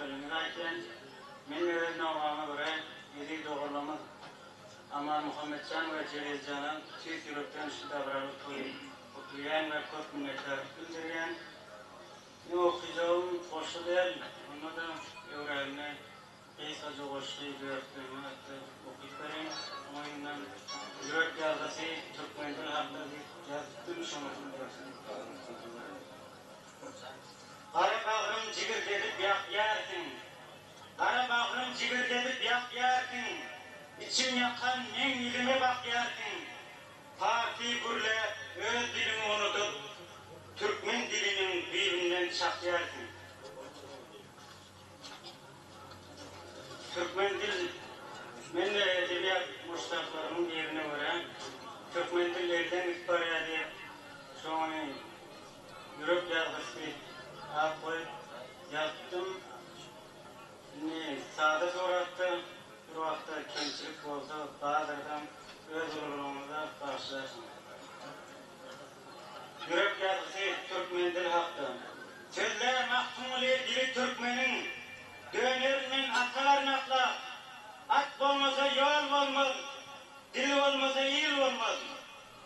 söylemedeyken men öğren namama göre yedi doğrulama ama Muhammedcan ve Celilcan'ın çift yürekten şu davranıp okuyan ve çok minnettarlık bildiren ne okuyacağım hoşu değil, onu da öğrenme kıysaca hoşluğu dörtlüğümü okuyup vereyim. Oyundan yürek yazısı Türkmen'den hatta bir yazdım şunun dersin. Kara bağrım cigir dedip yak yersin. Kara bağrım cigir dedip yak yersin. İçim yakan men yüzüme bak yersin. Parti gürle öz dilimi unutup Türkmen dilinin birbirinden çak yersin. Türkmen dil, men de edebiyat muştaklarımın yerine göre Türkmen dillerden itibariyle diye şunu yürek yazısı koyup yaptım. Sağda sorattı, bir vakta kemçilik olsa bazıdan öz uruluğumuza karşılaşın. Yürek yazısı Türkmen dil hakkı. Sözler mahkumuli dili Türkmenin dönerinin atalarını atla. At olmasa yol olmaz, dil olmasa il olmaz.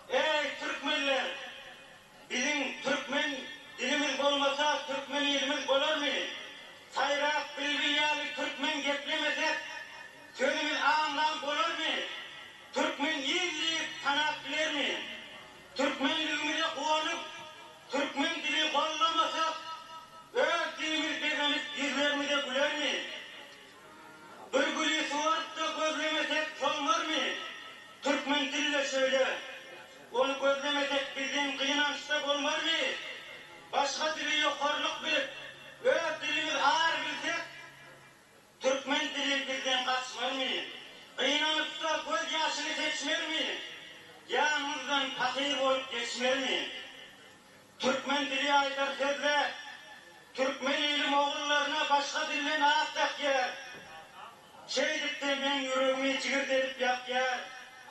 Ey Türkmenler! Bizim Türkmen dilimiz olmasa Türkmen ilimiz olur mu? Sayrak bilbilyalı Türkmen geplemesek sözümüz ağından olur mu? Türkmen illiği sanat bilir mi? Türkmenliğimize kuanıp Türkmen dili kollamasak öz dilimiz bezenip yüzlerimize güler mi? Bir gülü suvarıp da gözlemesek solmaz mı? Türkmen dille söyle. Onu gözlemesek bizim kıyınançta olmaz mı? Başka dili yukarılık bilip öz dilimiz ağır bilsek Türkmen dili bizden kaçmaz mı? Kıyınanıp da göz yaşını seçmer mi? Yanımızdan fakir olup geçmer mi? Türkmen dili aydar sözle Türkmen ilim oğullarına başka dilden ağıttak yer. Şeydik de men yüreğimi cigir dedip yak yer.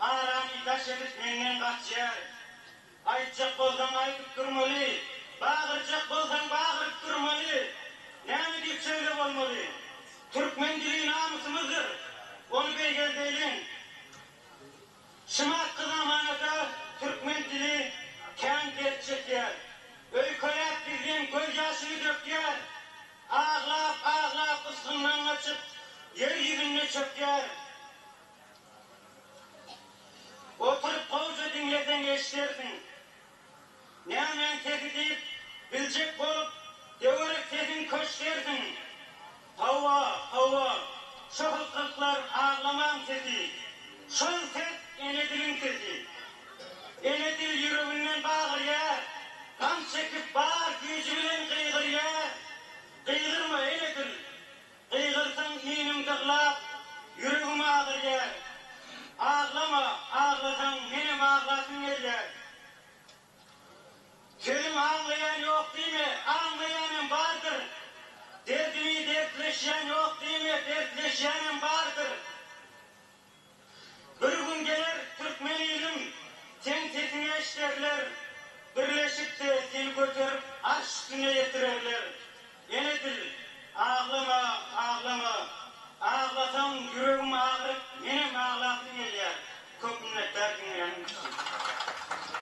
Ağramı taş edip menden kaç yer. Aytacak bolsan aytıp durmalı. Bağıracak bolsan bağırıp durmalı. Ne deyip söylep olmalı. Türkmen dili namusumuzdur. Onu belgeldeylin. Şımartı zamanında Türkmen dili kent geçecek yer. Öykölet bizden göz yaşını dök yer. Ağlap ağlap ıskından açıp yeryüzüne çök yer. Oturup kovuca dinlesen eşlersin. Ne hemen sesi deyip bilecek bolup deverek sesin köşkersin. Hava, hava, şu hıkkıklar ağlaman sesi. Şol ses enedilin sesi. Enedil yüreğinden bağır yer. Kan çekip bağır gücü bilen kıygır yer. Kıygırma enedil. Kıygırsan iğnim tıklap yüreğime ağır yer. Ağlama, ağlasan benim ağlasın yer. Sözüm ağlayan yok değil mi? Ağlayanım vardır. Derdimi dertleşen yok değil mi? Dertleşenim vardır. Bir gün gelir Türkmen ilim, sen sesini eşlerler.